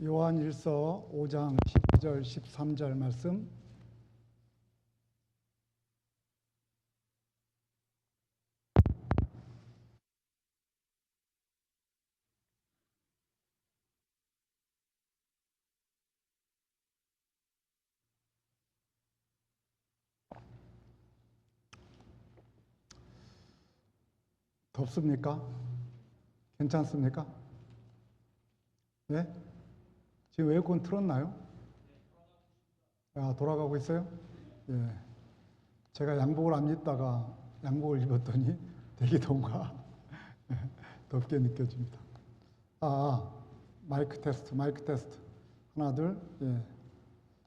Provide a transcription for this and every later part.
요한일서 5장 12절 13절 말씀 덥습니까? 괜찮습니까? 네? 지금 에어컨 틀었나요? 돌아가고 있어요? 예. 제가 양복을 안 입다가 양복을 입었더니 되게 더운가 덥게 느껴집니다. 마이크 테스트. 하나, 둘, 예.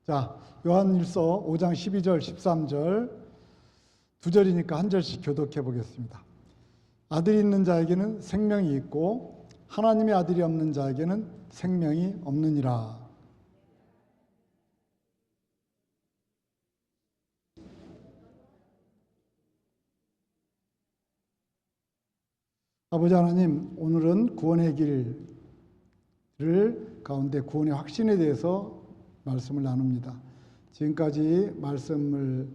자, 요한일서 5장 12절, 13절 두 절이니까 한 절씩 교독해 보겠습니다. 아들이 있는 자에게는 생명이 있고 하나님의 아들이 없는 자에게는 생명이 없느니라. 아버지 하나님, 오늘은 구원의 길을 가운데 구원의 확신에 대해서 말씀을 나눕니다. 지금까지 말씀을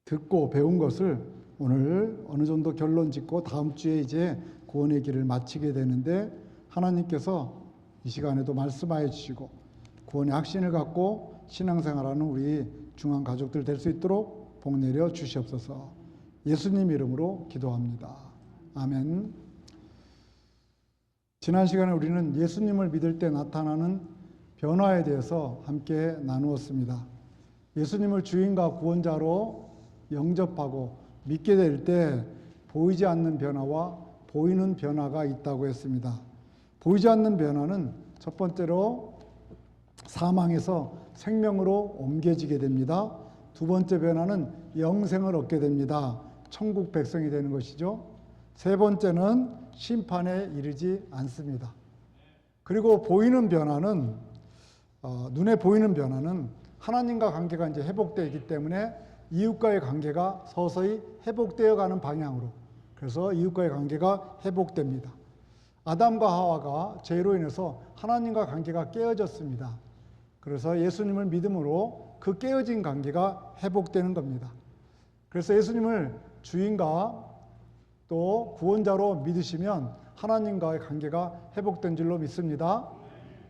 듣고 배운 것을 오늘 어느 정도 결론 짓고 다음 주에 이제 구원의 길을 마치게 되는데 하나님께서 이 시간에도 말씀하여 주시고 구원의 확신을 갖고 신앙생활하는 우리 중앙 가족들 될 수 있도록 복 내려 주시옵소서. 예수님 이름으로 기도합니다. 아멘. 지난 시간에 우리는 예수님을 믿을 때 나타나는 변화에 대해서 함께 나누었습니다. 예수님을 주인과 구원자로 영접하고 믿게 될 때 보이지 않는 변화와 보이는 변화가 있다고 했습니다. 보이지 않는 변화는 첫 번째로 사망에서 생명으로 옮겨지게 됩니다. 두 번째 변화는 영생을 얻게 됩니다. 천국 백성이 되는 것이죠. 세 번째는 심판에 이르지 않습니다. 그리고 보이는 변화는 눈에 보이는 변화는 하나님과 관계가 이제 회복되기 때문에 이웃과의 관계가 서서히 회복되어 가는 방향으로, 그래서 이웃과의 관계가 회복됩니다. 아담과 하와가 죄로 인해서 하나님과 관계가 깨어졌습니다. 그래서 예수님을 믿음으로 그 깨어진 관계가 회복되는 겁니다. 그래서 예수님을 주인과 또 구원자로 믿으시면 하나님과의 관계가 회복된 줄로 믿습니다.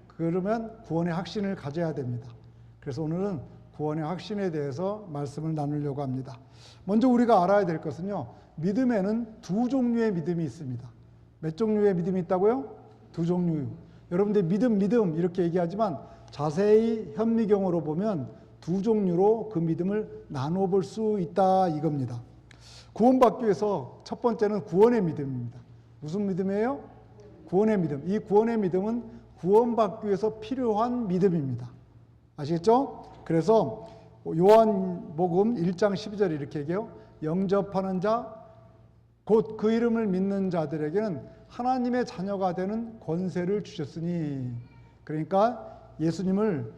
그러면 구원의 확신을 가져야 됩니다. 그래서 오늘은 구원의 확신에 대해서 말씀을 나누려고 합니다. 먼저 우리가 알아야 될 것은요, 믿음에는 두 종류의 믿음이 있습니다. 몇 종류의 믿음이 있다고요? 두 종류. 여러분들 믿음 이렇게 얘기하지만 자세히 현미경으로 보면 두 종류로 그 믿음을 나눠 볼 수 있다 이겁니다. 구원받기 위해서 첫 번째는 구원의 믿음입니다. 무슨 믿음이에요? 구원의 믿음. 이 구원의 믿음은 구원받기 위해서 필요한 믿음입니다. 아시겠죠? 그래서 요한복음 1장 12절에 이렇게 얘기해요. 영접하는 자, 곧 그 이름을 믿는 자들에게는 하나님의 자녀가 되는 권세를 주셨으니, 그러니까 예수님을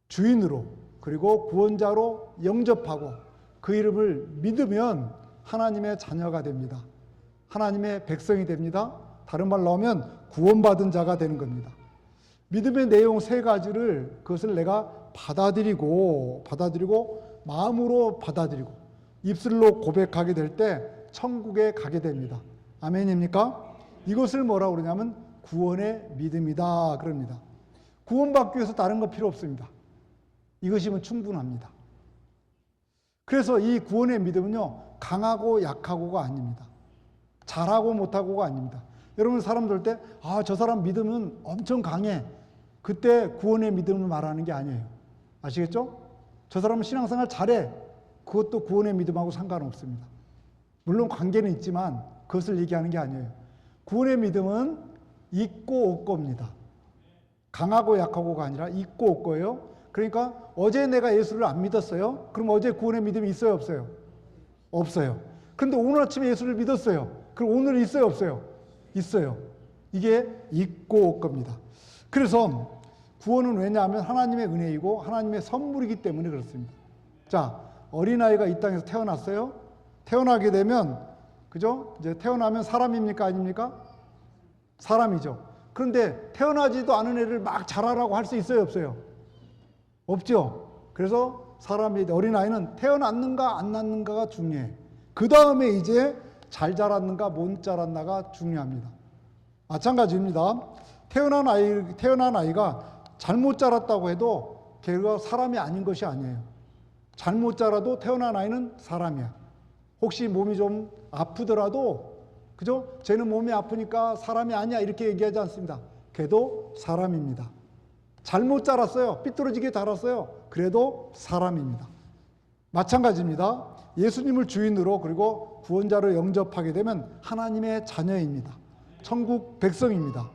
주인으로 그리고 구원자로 영접하고 그 이름을 믿으면 하나님의 자녀가 됩니다. 하나님의 백성이 됩니다. 다른 말로 하면 구원받은 자가 되는 겁니다. 믿음의 내용 세 가지를 그것을 내가 받아들이고 마음으로 받아들이고 입술로 고백하게 될 때 천국에 가게 됩니다. 아멘입니까? 이것을 뭐라고 그러냐면 구원의 믿음이다 그럽니다. 구원받기 위해서 다른 거 필요 없습니다. 이것이면 충분합니다. 그래서 이 구원의 믿음은요, 강하고 약하고가 아닙니다. 잘하고 못하고가 아닙니다. 여러분 사람 볼 때 저 사람 믿음은 엄청 강해, 그때 구원의 믿음을 말하는 게 아니에요. 아시겠죠? 저 사람은 신앙생활 잘해, 그것도 구원의 믿음하고 상관없습니다. 물론 관계는 있지만 그것을 얘기하는 게 아니에요. 구원의 믿음은 있고 없고입니다. 강하고 약하고가 아니라 있고 없고예요. 그러니까 어제 내가 예수를 안 믿었어요. 그럼 어제 구원의 믿음이 있어요, 없어요? 없어요. 그런데 오늘 아침에 예수를 믿었어요. 그럼 오늘 있어요, 없어요? 있어요. 이게 있고 없고입니다. 그래서 구원은 왜냐하면 하나님의 은혜이고 하나님의 선물이기 때문에 그렇습니다. 자, 어린아이가 이 땅에서 태어났어요. 태어나게 되면, 그죠? 이제 태어나면 사람입니까? 아닙니까? 사람이죠. 그런데 태어나지도 않은 애를 막 자라라고 할 수 있어요, 없어요? 없죠. 그래서 사람이 어린아이는 태어났는가 안 낳는가가 중요해. 그 다음에 이제 잘 자랐는가 못 자랐나가 중요합니다. 마찬가지입니다. 태어난 아이가 잘못 자랐다고 해도 걔가 사람이 아닌 것이 아니에요. 잘못 자라도 태어난 아이는 사람이야. 혹시 몸이 좀 아프더라도 그죠? 쟤는 몸이 아프니까 사람이 아니야 이렇게 얘기하지 않습니다. 걔도 사람입니다. 잘못 자랐어요. 삐뚤어지게 자랐어요. 그래도 사람입니다. 마찬가지입니다. 예수님을 주인으로 그리고 구원자로 영접하게 되면 하나님의 자녀입니다. 천국 백성입니다.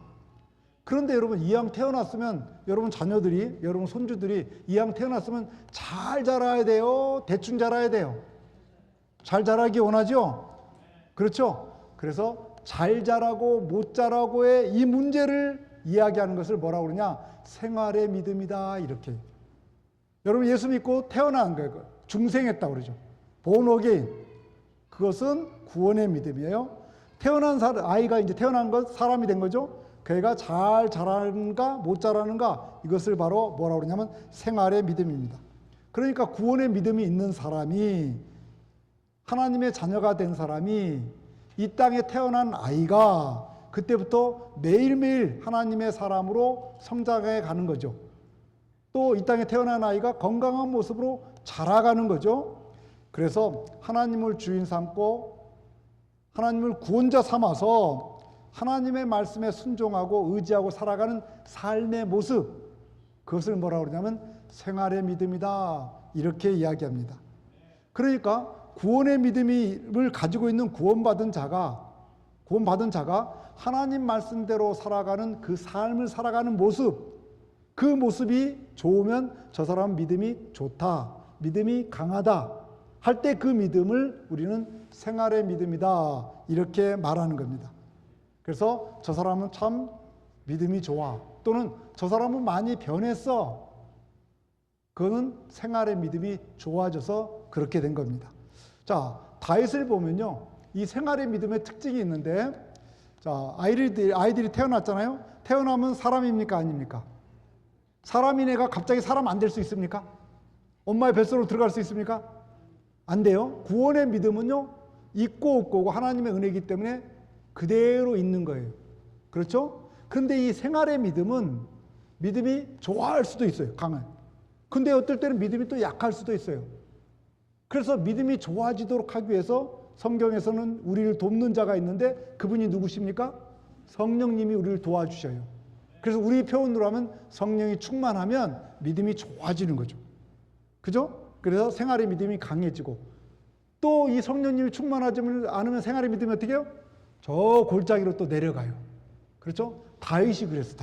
그런데 여러분 이왕 태어났으면 여러분 자녀들이 여러분 손주들이 이왕 태어났으면 잘 자라야 돼요? 대충 자라야 돼요? 잘 자라기 원하죠? 그렇죠? 그래서 잘 자라고 못 자라고의 이 문제를 이야기하는 것을 뭐라고 그러냐? 생활의 믿음이다 이렇게. 여러분 예수 믿고 태어난 거예요. 중생했다고 그러죠. born again. 그것은 구원의 믿음이에요. 태어난 아이가 이제 태어난 것 사람이 된 거죠. 그애가 잘 자라는가 못 자라는가 이것을 바로 뭐라고 그러냐면 생활의 믿음입니다. 그러니까 구원의 믿음이 있는 사람이 하나님의 자녀가 된 사람이 이 땅에 태어난 아이가 그때부터 매일매일 하나님의 사람으로 성장해 가는 거죠. 또 이 땅에 태어난 아이가 건강한 모습으로 자라가는 거죠. 그래서 하나님을 주인 삼고 하나님을 구원자 삼아서 하나님의 말씀에 순종하고 의지하고 살아가는 삶의 모습, 그것을 뭐라고 그러냐면 생활의 믿음이다 이렇게 이야기합니다. 그러니까 구원의 믿음을 가지고 있는 구원받은 자가 하나님 말씀대로 살아가는 그 삶을 살아가는 모습, 그 모습이 좋으면 저 사람은 믿음이 좋다, 믿음이 강하다 할 때 그 믿음을 우리는 생활의 믿음이다 이렇게 말하는 겁니다. 그래서 저 사람은 참 믿음이 좋아, 또는 저 사람은 많이 변했어, 그거는 생활의 믿음이 좋아져서 그렇게 된 겁니다. 자, 다윗을 보면요, 이 생활의 믿음의 특징이 있는데, 자, 아이들이 태어났잖아요. 태어나면 사람입니까 아닙니까? 사람인 애가 갑자기 사람 안 될 수 있습니까? 엄마의 뱃속으로 들어갈 수 있습니까? 안 돼요. 구원의 믿음은요, 있고 없고고 하나님의 은혜이기 때문에 그대로 있는 거예요. 그렇죠? 그런데 이 생활의 믿음은 믿음이 좋아할 수도 있어요. 강한. 근데 어떨 때는 믿음이 또 약할 수도 있어요. 그래서 믿음이 좋아지도록 하기 위해서 성경에서는 우리를 돕는 자가 있는데 그분이 누구십니까? 성령님이 우리를 도와주셔요. 그래서 우리 표현으로 하면 성령이 충만하면 믿음이 좋아지는 거죠. 그죠? 그래서 생활의 믿음이 강해지고, 또 이 성령님이 충만하지 않으면 생활의 믿음이 어떻게 해요? 저 골짜기로 또 내려가요. 그렇죠? 다윗이 그랬어.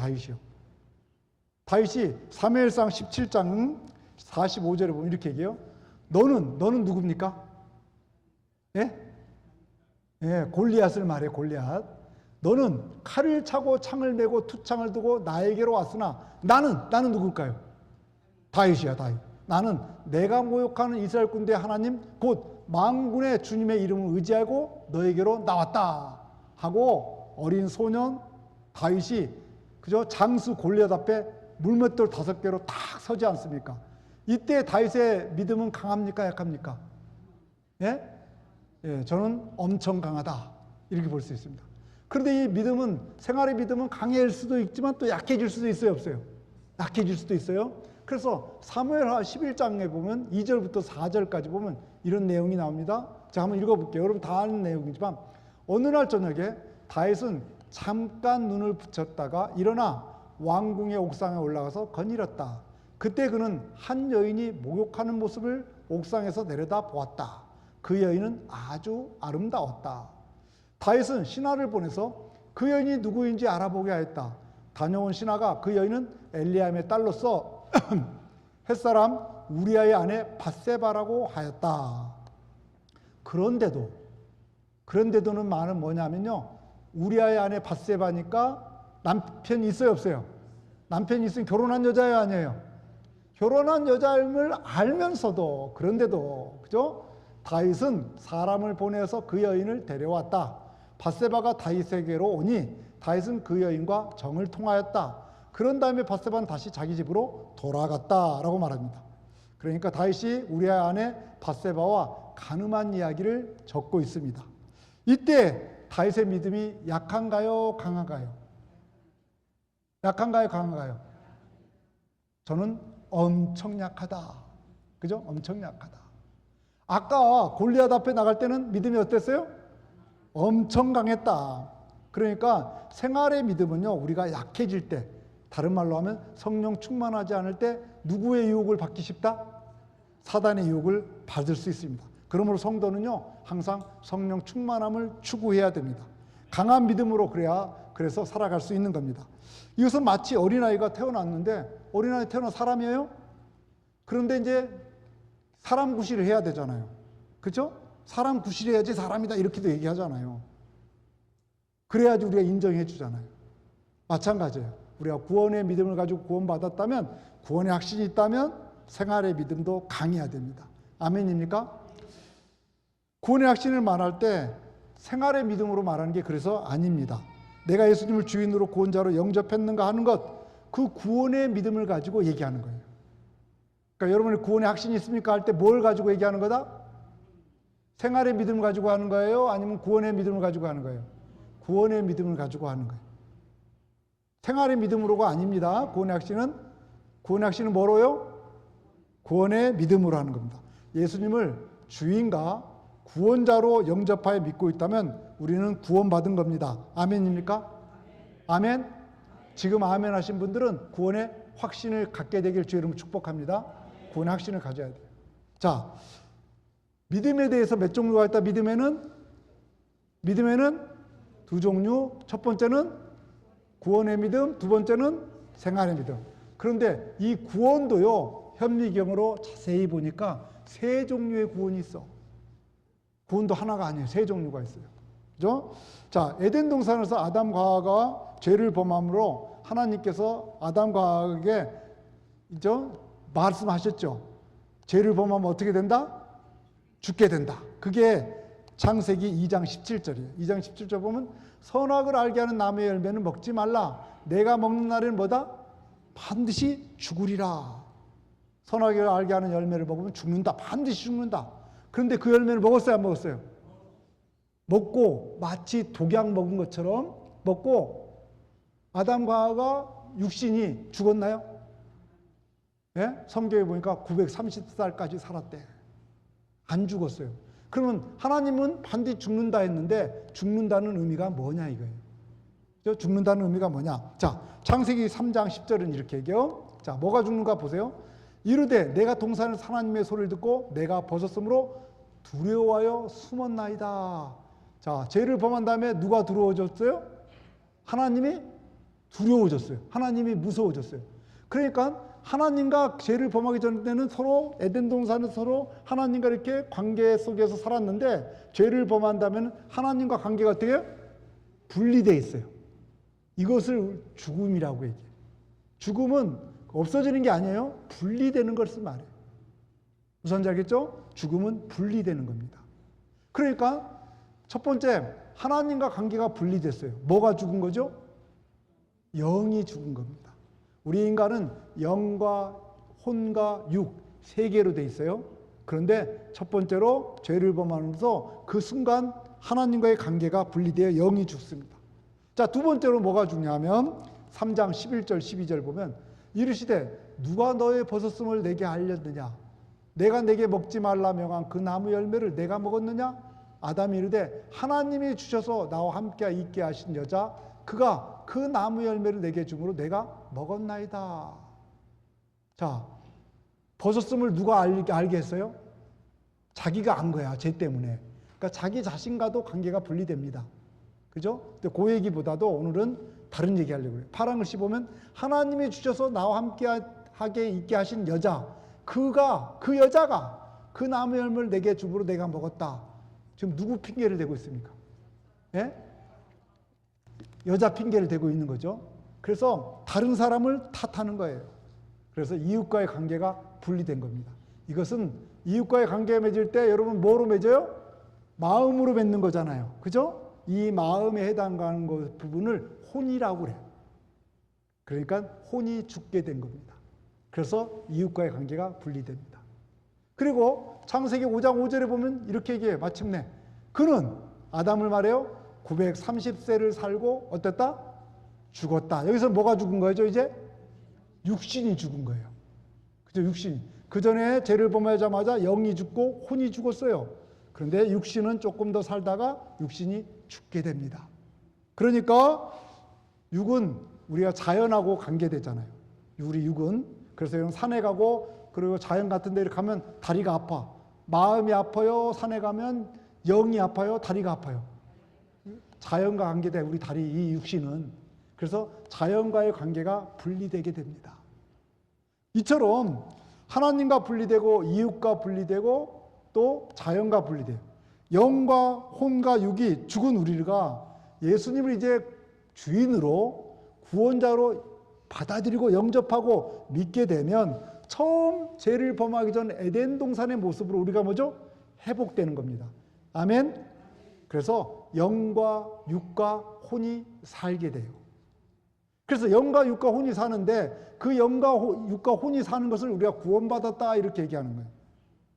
다윗이 사무엘상 17장 45절에 보면 이렇게 얘기해요. 너는 누굽니까? 예? 예, 골리앗을 말해. 골리앗. 너는 칼을 차고 창을 메고 투창을 두고 나에게로 왔으나 나는 누굴까요? 다윗이야, 다윗. 나는 내가 모욕하는 이스라엘 군대 하나님 곧 만군의 주님의 이름을 의지하고 너에게로 나왔다 하고 어린 소년 다윗이 그저 장수 골리앗 앞에 물맷돌 5개로 탁 서지 않습니까? 이때 다윗의 믿음은 강합니까 약합니까? 예? 예, 저는 엄청 강하다 이렇게 볼 수 있습니다. 그런데 이 믿음은, 생활의 믿음은 강해질 수도 있지만 또 약해질 수도 있어요, 없어요? 약해질 수도 있어요. 그래서 사무엘하 11장에 보면 2절부터 4절까지 보면 이런 내용이 나옵니다. 자, 한번 읽어볼게요. 여러분 다 아는 내용이지만, 어느 날 저녁에 다윗은 잠깐 눈을 붙였다가 일어나 왕궁의 옥상에 올라가서 거닐었다. 그때 그는 한 여인이 목욕하는 모습을 옥상에서 내려다 보았다. 그 여인은 아주 아름다웠다. 다윗은 신하를 보내서 그 여인이 누구인지 알아보게 하였다. 다녀온 신하가 그 여인은 엘리암의 딸로서 햇사람 우리아의 아내 밧세바라고 하였다. 그런데도는 말은 뭐냐면요, 우리아의 아내 밧세바니까 남편이 있어요, 없어요? 남편이 있으면 결혼한 여자예요, 아니에요? 결혼한 여자임을 알면서도, 그런데도, 그죠? 다윗은 사람을 보내서 그 여인을 데려왔다. 밧세바가 다윗에게로 오니 다윗은 그 여인과 정을 통하였다. 그런 다음에 밧세바는 다시 자기 집으로 돌아갔다라고 말합니다. 그러니까 다윗이 우리아 안에 밧세바와 간음한 이야기를 적고 있습니다. 이때 다윗의 믿음이 약한가요, 강한가요? 약한가요, 강한가요? 저는 엄청 약하다. 그죠? 엄청 약하다. 아까 골리앗 앞에 나갈 때는 믿음이 어땠어요? 엄청 강했다. 그러니까 생활의 믿음은요, 우리가 약해질 때, 다른 말로 하면 성령 충만하지 않을 때 누구의 유혹을 받기 쉽다? 사단의 유혹을 받을 수 있습니다. 그러므로 성도는요, 항상 성령 충만함을 추구해야 됩니다. 강한 믿음으로 그래서 살아갈 수 있는 겁니다. 이것은 마치 어린아이가 태어났는데, 어린아이 태어난 사람이에요? 그런데 이제 사람 구실을 해야 되잖아요. 그렇죠? 사람 구실해야지 사람이다 이렇게도 얘기하잖아요. 그래야지 우리가 인정해 주잖아요. 마찬가지예요. 우리가 구원의 믿음을 가지고 구원받았다면, 구원의 확신이 있다면 생활의 믿음도 강해야 됩니다. 아멘입니까? 구원의 확신을 말할 때 생활의 믿음으로 말하는 게 그래서 아닙니다. 내가 예수님을 주인으로 구원자로 영접했는가 하는 것, 그 구원의 믿음을 가지고 얘기하는 거예요. 그러니까 여러분이 구원의 확신이 있습니까? 할 때 뭘 가지고 얘기하는 거다? 생활의 믿음을 가지고 하는 거예요? 아니면 구원의 믿음을 가지고 하는 거예요? 구원의 믿음을 가지고 하는 거예요. 생활의 믿음으로가 아닙니다. 구원의 확신은 뭐로요? 구원의 믿음으로 하는 겁니다. 예수님을 주인과 구원자로 영접하여 믿고 있다면 우리는 구원받은 겁니다. 아멘입니까? 아멘? 지금 아멘 하신 분들은 구원의 확신을 갖게 되길 주의 이름으로 축복합니다. 구원의 확신을 가져야 돼요. 자, 믿음에 대해서 몇 종류가 있다? 믿음에는 두 종류. 첫 번째는 구원의 믿음, 두 번째는 생활의 믿음. 그런데 이 구원도요, 현미경으로 자세히 보니까 세 종류의 구원이 있어. 구원도 하나가 아니에요. 세 종류가 있어요. 그죠? 자, 에덴 동산에서 아담과 하와가 죄를 범함으로 하나님께서 아담과 하와에게 말씀하셨죠. 죄를 범하면 어떻게 된다? 죽게 된다. 그게 창세기 2장 17절이에요. 2장 17절 보면 선악을 알게 하는 나무의 열매는 먹지 말라. 내가 먹는 날에는 뭐다? 반드시 죽으리라. 선악을 알게 하는 열매를 먹으면 죽는다. 반드시 죽는다. 그런데 그 열매를 먹었어요, 안 먹었어요? 먹고 마치 독약 먹은 것처럼 먹고 아담과 하와가 육신이 죽었나요? 예? 성경에 보니까 930살까지 살았대. 안 죽었어요. 그러면 하나님은 반드시 죽는다 했는데 죽는다는 의미가 뭐냐 이거예요. 죽는다는 의미가 뭐냐? 자, 창세기 3장 10절은 이렇게 얘기해요. 자, 뭐가 죽는가 보세요. 이르되 내가 동산에서 하나님의 소리를 듣고 내가 벗었으므로 두려워하여 숨었나이다. 자, 죄를 범한 다음에 누가 두려워졌어요? 하나님이 두려워졌어요. 하나님이 무서워졌어요. 그러니까 하나님과 죄를 범하기 전에는 서로 에덴 동산에서 서로 하나님과 이렇게 관계 속에서 살았는데 죄를 범한다면 하나님과 관계가 어떻게 해요? 분리되어 있어요. 이것을 죽음이라고 얘기해요. 죽음은 없어지는 게 아니에요. 분리되는 것을 말해요. 무슨 알겠죠? 죽음은 분리되는 겁니다. 그러니까 첫 번째, 하나님과 관계가 분리됐어요. 뭐가 죽은 거죠? 영이 죽은 겁니다. 우리 인간은 영과 혼과 육 세 개로 돼 있어요. 그런데 첫 번째로 죄를 범하면서 그 순간 하나님과의 관계가 분리되어 영이 죽습니다. 자, 두 번째로 뭐가 죽냐면 3장 11절 12절 보면 이르시되 누가 너의 벗었음을 내게 알렸느냐? 내가 내게 먹지 말라 명한 그 나무 열매를 내가 먹었느냐? 아담이 이르되 하나님이 주셔서 나와 함께 있게 하신 여자 그가 그 나무 열매를 내게 주므로 내가 먹었나이다. 자, 벗었음을 누가 알게 했어요? 자기가 안 거야, 죄 때문에. 그러니까 자기 자신과도 관계가 분리됩니다. 그죠? 근데 그 얘기보다도 오늘은 다른 얘기 하려고 해요. 파란 글씨 보면 하나님이 주셔서 나와 함께 하게 있게 하신 여자, 그 여자가 그 나무 열매를 내게 주므로 내가 먹었다. 지금 누구 핑계를 대고 있습니까? 예? 여자 핑계를 대고 있는 거죠. 그래서 다른 사람을 탓하는 거예요. 그래서 이웃과의 관계가 분리된 겁니다. 이것은 이웃과의 관계가 맺을 때 여러분 뭐로 맺어요? 마음으로 맺는 거잖아요. 그죠? 이 마음에 해당하는 부분을 혼이라고 그래요. 그러니까 혼이 죽게 된 겁니다. 그래서 이웃과의 관계가 분리됩니다. 그리고 창세기 5장 5절에 보면 이렇게 얘기해요. 마침내 그는 아담을 말해요. 930세를 살고 어땠다? 죽었다. 여기서 뭐가 죽은 거죠? 이제 육신이 죽은 거예요. 그죠? 육신. 그 전에 죄를 범하자마자 영이 죽고 혼이 죽었어요. 그런데 육신은 조금 더 살다가 육신이 죽게 됩니다. 그러니까 육은 우리가 자연하고 관계되잖아요. 우리 육은. 그래서 산에 가고 그리고 자연 같은 데 가면 다리가 아파. 마음이 아파요. 산에 가면 영이 아파요. 다리가 아파요. 자연과 관계돼 우리 다리 이 육신은. 그래서 자연과의 관계가 분리되게 됩니다. 이처럼 하나님과 분리되고 이웃과 분리되고 또 자연과 분리돼요. 영과 혼과 육이 죽은 우리가 예수님을 이제 주인으로 구원자로 받아들이고 영접하고 믿게 되면 처음 죄를 범하기 전 에덴 동산의 모습으로 우리가 뭐죠? 회복되는 겁니다. 아멘. 그래서 영과 육과 혼이 살게 돼요. 그래서 영과 육과 혼이 사는데 그 영과 육과 혼이 사는 것을 우리가 구원받았다 이렇게 얘기하는 거예요.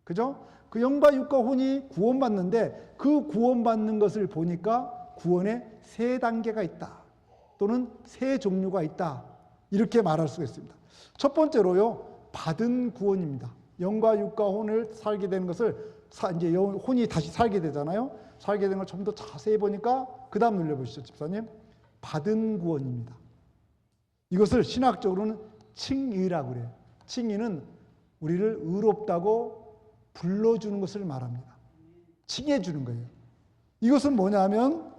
그죠? 그 영과 육과 혼이 구원받는데 그 구원받는 것을 보니까 구원에 세 단계가 있다. 또는 세 종류가 있다. 이렇게 말할 수가 있습니다. 첫 번째로요. 받은 구원입니다. 영과 육과 혼을 살게 되는 것을 이제 혼이 다시 살게 되잖아요. 살게 되는 걸 좀 더 자세히 보니까 그 다음 눌러보시죠. 집사님. 받은 구원입니다. 이것을 신학적으로는 칭의라고 그래요. 칭의는 우리를 의롭다고 불러주는 것을 말합니다. 칭해주는 거예요. 이것은 뭐냐면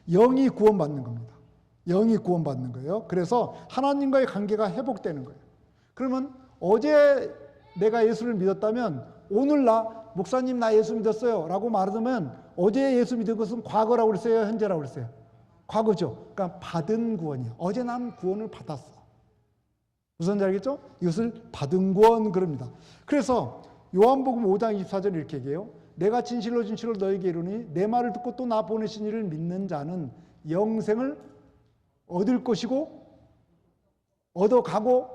영이 구원받는 겁니다. 영이 구원받는 거예요. 그래서 하나님과의 관계가 회복되는 거예요. 그러면 어제 내가 예수를 믿었다면 오늘 목사님 나 예수 믿었어요 라고 말하면 어제 예수 믿은 것은 과거라고 그랬어요? 현재라고 그랬어요? 과거죠. 그러니까 받은 구원이에요. 어제 난 구원을 받았어. 무슨 지 알겠죠? 이것을 받은 구원 그럽니다. 그래서 요한복음 5장 24절에 이렇게 얘기해요. 내가 진실로 너에게 이르니 내 말을 듣고 또 나 보내신 이를 믿는 자는 영생을 얻을 것이고 얻어가고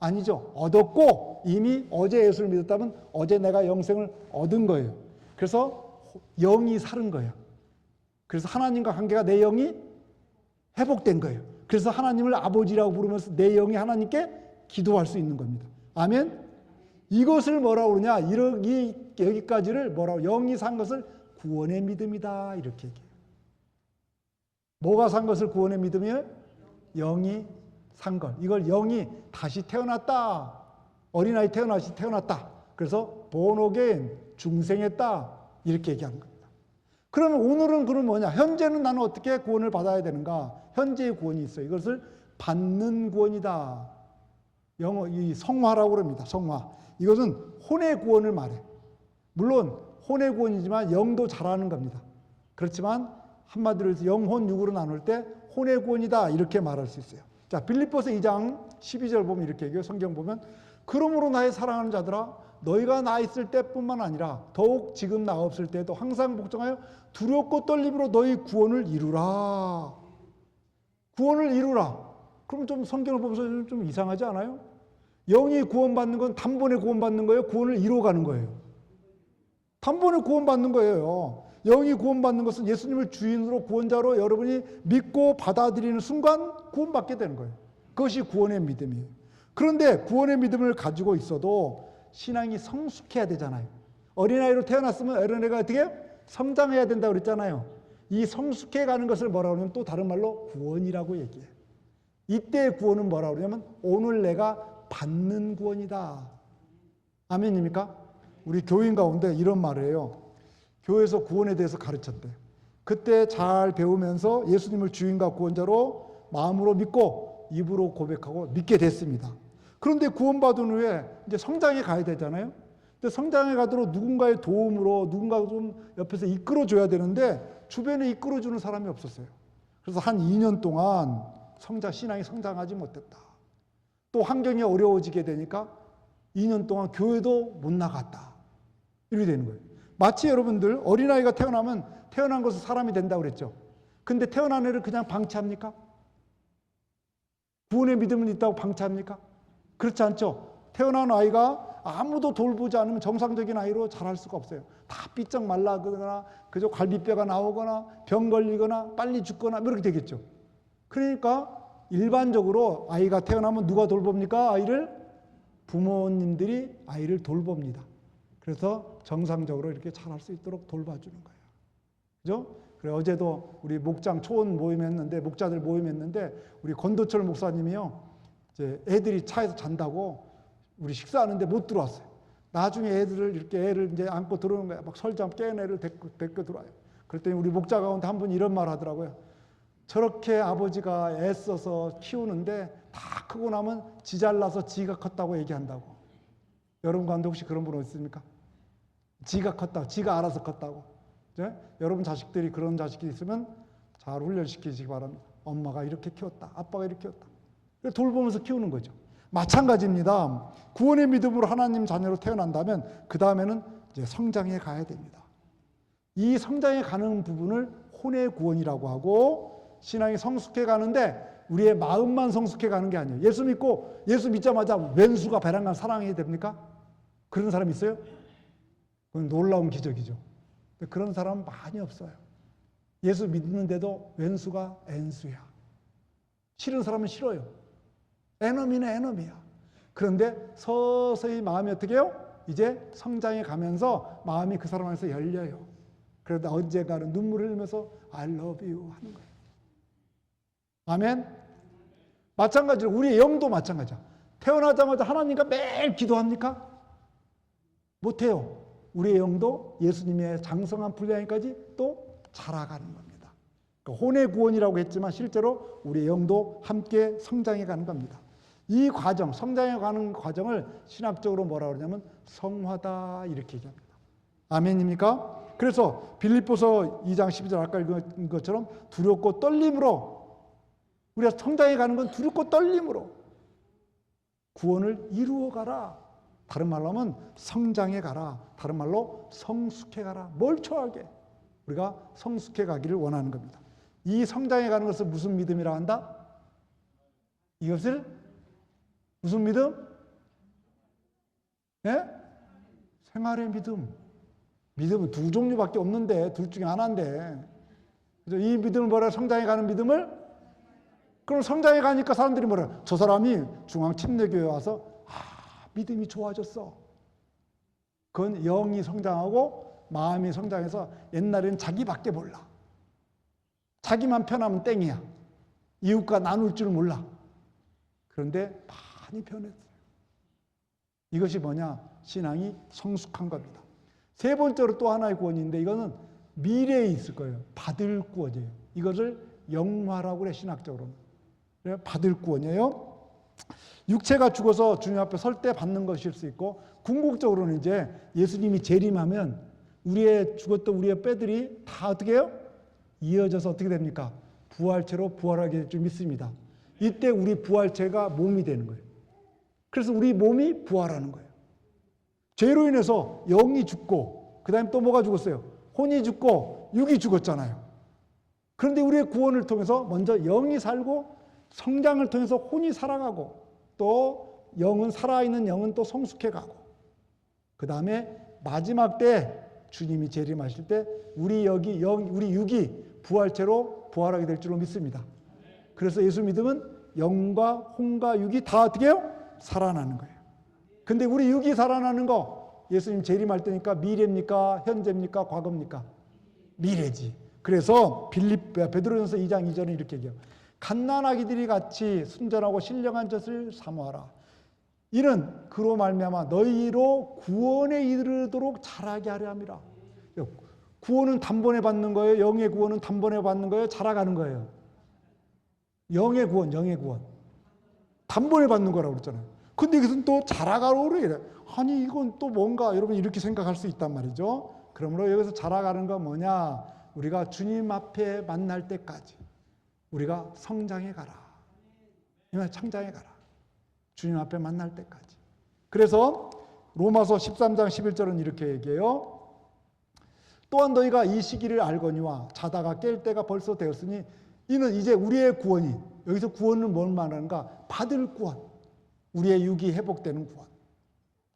아니죠. 얻었고 이미 어제 예수를 믿었다면 어제 내가 영생을 얻은 거예요. 그래서 영이 살은 거예요. 그래서 하나님과 관계가 내 영이 회복된 거예요. 그래서 하나님을 아버지라고 부르면서 내 영이 하나님께 기도할 수 있는 겁니다. 아멘. 이것을 뭐라고 그러냐? 여기까지를 뭐라고? 영이 산 것을 구원의 믿음이다. 이렇게 얘기해요. 뭐가 산 것을 구원의 믿음이에요? 영이 산 것. 이걸 영이 다시 태어났다. 어린아이 태어났다. 그래서 born again, 중생했다. 이렇게 얘기하는 겁니다. 그러면 오늘은 그럼 뭐냐? 현재는 나는 어떻게 구원을 받아야 되는가? 현재의 구원이 있어요. 이것을 받는 구원이다. 이 성화라고 그럽니다. 성화. 이것은 혼의 구원을 말해. 물론 혼의 구원이지만 영도 잘하는 겁니다. 그렇지만 한마디로 해서 영혼 육으로 나눌 때 혼의 구원이다 이렇게 말할 수 있어요. 자, 빌립보서 2장 12절 보면 이렇게 얘기해요. 성경 보면 그러므로 나의 사랑하는 자들아 너희가 나 있을 때뿐만 아니라 더욱 지금 나 없을 때도 항상 복종하여 두렵고 떨림으로 너희 구원을 이루라. 구원을 이루라. 그럼 좀 성경을 보면서 좀 이상하지 않아요? 영이 구원받는 건 단번에 구원받는 거예요? 구원을 이루어가는 거예요? 단번에 구원받는 거예요. 영이 구원받는 것은 예수님을 주인으로 구원자로 여러분이 믿고 받아들이는 순간 구원받게 되는 거예요. 그것이 구원의 믿음이에요. 그런데 구원의 믿음을 가지고 있어도 신앙이 성숙해야 되잖아요. 어린아이로 태어났으면 어린아이가 어떻게 성장해야 된다고 그랬잖아요. 이 성숙해가는 것을 뭐라고 하냐면 또 다른 말로 구원이라고 얘기해요. 이때의 구원은 뭐라고 그러냐면 오늘 내가 받는 구원이다. 아멘입니까? 우리 교인 가운데 이런 말을 해요. 교회에서 구원에 대해서 가르쳤대요. 그때 잘 배우면서 예수님을 주인과 구원자로 마음으로 믿고 입으로 고백하고 믿게 됐습니다. 그런데 구원받은 후에 이제 성장해 가야 되잖아요. 근데 성장해 가도록 누군가의 도움으로 누군가 좀 옆에서 이끌어줘야 되는데 주변에 이끌어주는 사람이 없었어요. 그래서 한 2년 동안 신앙이 성장하지 못했다. 또 환경이 어려워지게 되니까 2년 동안 교회도 못 나갔다. 이렇게 되는 거예요. 마치 여러분들 어린아이가 태어나면 태어난 것은 사람이 된다고 그랬죠. 근데 태어난 애를 그냥 방치합니까? 구원의 믿음은 있다고 방치합니까? 그렇지 않죠. 태어난 아이가 아무도 돌보지 않으면 정상적인 아이로 자랄 수가 없어요. 다 삐쩍 말라거나 그저 갈비뼈가 나오거나 병 걸리거나 빨리 죽거나 이렇게 되겠죠. 그러니까 일반적으로 아이가 태어나면 누가 돌봅니까? 아이를? 부모님들이 아이를 돌봅니다. 그래서 정상적으로 이렇게 자랄 수 있도록 돌봐주는 거예요. 그죠? 그래 어제도 우리 목장 초원 모임했는데 목자들 모임했는데 우리 권도철 목사님이요. 이제 애들이 차에서 잔다고 우리 식사하는데 못 들어왔어요. 나중에 애를 이제 안고 들어오는 거야. 막 설잠 깨는 애를 데리고 들어와요. 그랬더니 우리 목자 가운데 한 분이 이런 말 하더라고요. 저렇게 아버지가 애써서 키우는데 다 크고 나면 지 잘나서 지가 컸다고 얘기한다고. 여러분 가운데 혹시 그런 분 있습니까? 지가 컸다고, 지가 알아서 컸다고. 네? 여러분 자식들이 그런 자식이 있으면 잘 훈련시키시기 바랍니다. 엄마가 이렇게 키웠다, 아빠가 이렇게 키웠다. 돌보면서 키우는 거죠. 마찬가지입니다. 구원의 믿음으로 하나님 자녀로 태어난다면 그 다음에는 이제 성장해 가야 됩니다. 이 성장해 가는 부분을 혼의 구원이라고 하고 신앙이 성숙해 가는데 우리의 마음만 성숙해 가는 게 아니에요. 예수 믿고 예수 믿자마자 왼수가 배란간 사랑해야 됩니까? 그런 사람 있어요? 그건 놀라운 기적이죠. 그런 사람은 많이 없어요. 예수 믿는데도 왼수가 N수야. 싫은 사람은 싫어요. 에너미는 에너미야. 그런데 서서히 마음이 어떻게 해요? 이제 성장해 가면서 마음이 그 사람 안에서 열려요. 그러다 언젠가는 눈물을 흘리면서 I love you 하는 거예요. 아멘? 마찬가지로 우리의 영도 마찬가지야. 태어나자마자 하나님과 매일 기도합니까? 못해요. 우리의 영도 예수님의 장성한 분량까지 또 자라가는 겁니다. 그러니까 혼의 구원이라고 했지만 실제로 우리의 영도 함께 성장해 가는 겁니다. 이 과정, 성장해 가는 과정을 신학적으로 뭐라고 그러냐면 성화다 이렇게 얘기합니다. 아멘입니까? 그래서 빌립보서 2장 12절 아까 읽은 것처럼 두렵고 떨림으로 우리가 성장해 가는 건 두렵고 떨림으로 구원을 이루어 가라. 다른 말로 하면 성장해 가라. 다른 말로 성숙해 가라. 멀쩡하게 우리가 성숙해 가기를 원하는 겁니다. 이 성장해 가는 것을 무슨 믿음이라 한다? 이것을 무슨 믿음? 예? 생활의 믿음. 믿음은 두 종류밖에 없는데 둘 중에 하나인데 이 믿음을 뭐라 성장해 가는 믿음을 그럼 성장해 가니까 사람들이 뭐라 저 사람이 중앙 침례교회 와서 믿음이 좋아졌어. 그건 영이 성장하고 마음이 성장해서 옛날에는 자기밖에 몰라. 자기만 편하면 땡이야. 이웃과 나눌 줄 몰라. 그런데 많이 변했어요. 이것이 뭐냐? 신앙이 성숙한 겁니다. 세 번째로 또 하나의 구원인데 이거는 미래에 있을 거예요. 받을 구원이에요. 이것을 영화라고 그래 신학적으로는. 받을 구원이에요. 육체가 죽어서 주님 앞에 설 때 받는 것일 수 있고 궁극적으로는 이제 예수님이 재림하면 우리의 죽었던 우리의 뼈들이 다 어떻게 해요? 이어져서 어떻게 됩니까? 부활체로 부활하게 될 줄 믿습니다. 이때 우리 부활체가 몸이 되는 거예요. 그래서 우리 몸이 부활하는 거예요. 죄로 인해서 영이 죽고 그 다음에 또 뭐가 죽었어요? 혼이 죽고 육이 죽었잖아요. 그런데 우리의 구원을 통해서 먼저 영이 살고 성장을 통해서 혼이 살아가고 또 영은 살아있는 영은 또 성숙해가고 그 다음에 마지막 때 주님이 재림하실 때 우리 육이 부활체로 부활하게 될 줄로 믿습니다. 그래서 예수 믿음은 영과 혼과 육이 다 어떻게 해요? 살아나는 거예요. 근데 우리 육이 살아나는 거 예수님 재림할 때니까 미래입니까? 현재입니까? 과거입니까? 미래지. 그래서 베드로전서 2장 2절은 이렇게 얘기해요. 갓난아기들이 같이 순전하고 신령한 젖을 사모하라. 이는 그로 말미암아 너희로 구원에 이르도록 자라게 하려 함이라. 구원은 단번에 받는 거예요? 영의 구원은 단번에 받는 거예요? 자라가는 거예요? 영의 구원. 단번에 받는 거라고 그랬잖아요. 근데 이것은 또 자라가라고 그래. 아니 이건 또 뭔가 여러분 이렇게 생각할 수 있단 말이죠. 그러므로 여기서 자라가는 건 뭐냐? 우리가 주님 앞에 만날 때까지 우리가 성장해 가라. 성장해 가라. 주님 앞에 만날 때까지. 그래서 로마서 13장 11절은 이렇게 얘기해요. 또한 너희가 이 시기를 알거니와 자다가 깰 때가 벌써 되었으니 이는 이제 우리의 구원이, 여기서 구원은 뭘 말하는가? 받을 구원, 우리의 육이 회복되는 구원.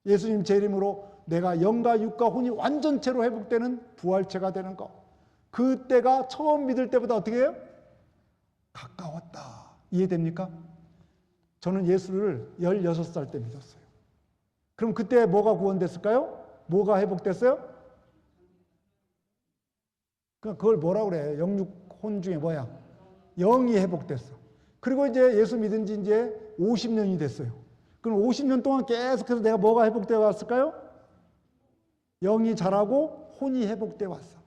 예수님 재림으로 내가 영과 육과 혼이 완전체로 회복되는 부활체가 되는 것. 그때가 처음 믿을 때보다 어떻게 해요? 가까웠다. 이해됩니까? 저는 예수를 16살 때 믿었어요. 그럼 그때 뭐가 구원됐을까요? 뭐가 회복됐어요? 그걸 뭐라고 그래? 영육혼 중에 뭐야? 영이 회복됐어. 그리고 이제 예수 믿은 지 이제 50년이 됐어요. 그럼 50년 동안 계속해서 내가 뭐가 회복되어 왔을까요? 영이 자라고 혼이 회복되어 왔어.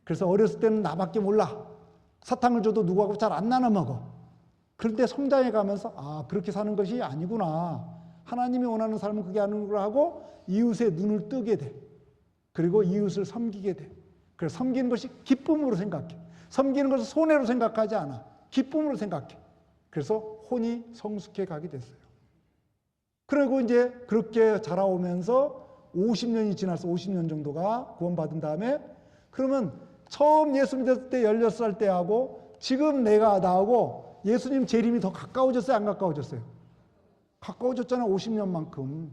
그래서 어렸을 때는 나밖에 몰라. 사탕을 줘도 누구하고 잘 안 나눠 먹어. 그런데 성장해 가면서 아, 그렇게 사는 것이 아니구나. 하나님이 원하는 삶은 그게 아니구나 하고 이웃의 눈을 뜨게 돼. 그리고 이웃을 섬기게 돼. 그래서 섬기는 것이 기쁨으로 생각해. 섬기는 것을 손해로 생각하지 않아. 기쁨으로 생각해. 그래서 혼이 성숙해 가게 됐어요. 그리고 이제 그렇게 자라오면서 50년이 지나서 50년 정도가 구원받은 다음에 그러면 처음 예수 믿었을 때 16살 때하고 지금 내가 나하고 예수님 재림이 더 가까워졌어요? 안 가까워졌어요? 가까워졌잖아요. 50년만큼.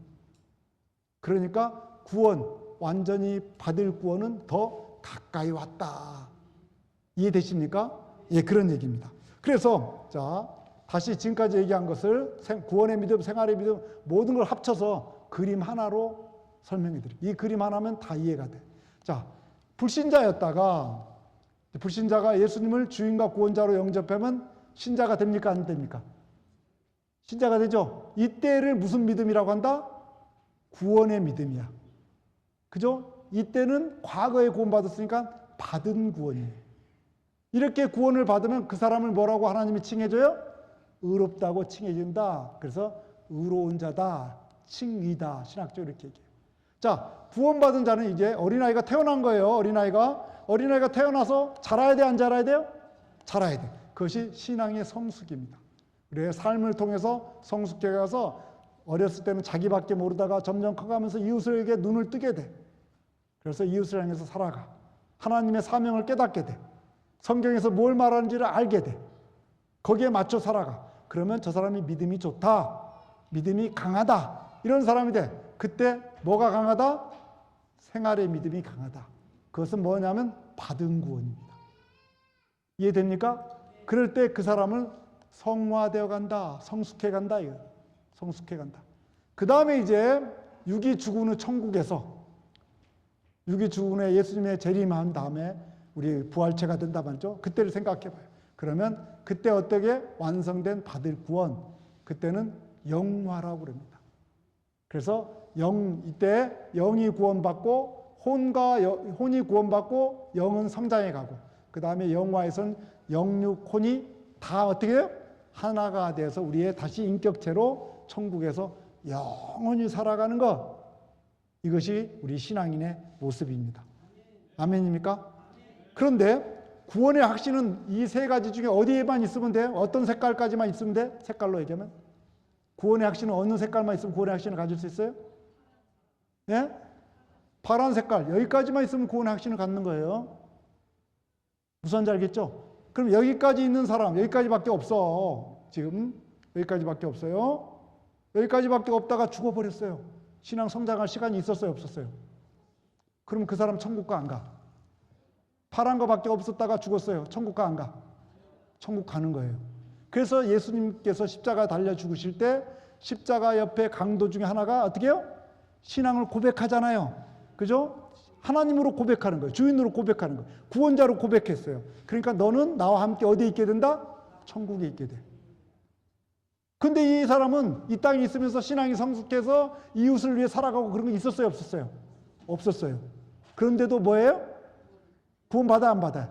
그러니까 구원, 완전히 받을 구원은 더 가까이 왔다. 이해되십니까? 예, 그런 얘기입니다. 그래서 자, 다시 지금까지 얘기한 것을 구원의 믿음, 생활의 믿음 모든 걸 합쳐서 그림 하나로 설명해 드릴게요. 이 그림 하나면 다 이해가 돼. 자, 불신자였다가 불신자가 예수님을 주인과 구원자로 영접하면 신자가 됩니까? 안 됩니까? 신자가 되죠? 이때를 무슨 믿음이라고 한다? 구원의 믿음이야. 그죠? 이때는 과거에 구원받았으니까 받은 구원이에요. 이렇게 구원을 받으면 그 사람을 뭐라고 하나님이 칭해줘요? 의롭다고 칭해준다. 그래서 의로운 자다, 칭의다. 신학적으로 이렇게 얘기해요. 자, 구원받은 자는 이제 어린아이가 태어난 거예요. 어린아이가 태어나서 자라야 돼, 안 자라야 돼요? 자라야 돼. 그것이 신앙의 성숙입니다. 우리의 삶을 통해서 성숙해 가서 어렸을 때는 자기밖에 모르다가 점점 커가면서 이웃에게 눈을 뜨게 돼. 그래서 이웃을 향해서 살아가. 하나님의 사명을 깨닫게 돼. 성경에서 뭘 말하는지를 알게 돼. 거기에 맞춰 살아가. 그러면 저 사람이 믿음이 좋다. 믿음이 강하다. 이런 사람이 돼. 그때 뭐가 강하다? 생활의 믿음이 강하다. 그것은 뭐냐면 받은 구원입니다. 이해됩니까? 그럴 때 그 사람을 성화되어 간다. 성숙해 간다. 성숙해 간다. 그 다음에 이제 육이 죽은 후 천국에서 육이 죽은 후에 예수님의 재림한 다음에 우리 부활체가 된다 말이죠. 그때를 생각해 봐요. 그러면 그때 어떻게 완성된 받을 구원, 그때는 영화라고 그럽니다. 그래서 이때 영이 구원받고 혼이 구원받고 영은 성장해 가고 그 다음에 영화에서는 영육, 혼이 다 어떻게 해요? 하나가 돼서 우리의 다시 인격체로 천국에서 영원히 살아가는 것. 이것이 우리 신앙인의 모습입니다. 아멘입니까? 그런데 구원의 확신은 이 세 가지 중에 어디에만 있으면 돼요? 어떤 색깔까지만 있으면 돼? 색깔로 얘기하면? 구원의 확신은 어느 색깔만 있으면 구원의 확신을 가질 수 있어요? 예? 파란 색깔. 여기까지만 있으면 구원의 확신을 갖는 거예요. 무슨 말인지 알겠죠? 그럼 여기까지 있는 사람, 여기까지밖에 없어. 지금 여기까지밖에 없어요. 여기까지밖에 없다가 죽어버렸어요. 신앙 성장할 시간이 있었어요? 없었어요? 그럼 그 사람 천국 가 안 가? 파란 거밖에 없었다가 죽었어요. 천국 가 안 가? 천국 가는 거예요. 그래서 예수님께서 십자가 달려 죽으실 때 십자가 옆에 강도 중에 하나가 어떻게 해요? 신앙을 고백하잖아요. 그죠? 하나님으로 고백하는 거예요. 주인으로 고백하는 거예요. 구원자로 고백했어요. 그러니까 너는 나와 함께 어디에 있게 된다? 천국에 있게 돼. 근데 이 사람은 이 땅에 있으면서 신앙이 성숙해서 이웃을 위해 살아가고 그런 거 있었어요? 없었어요? 없었어요. 그런데도 뭐예요? 구원 받아 안 받아요?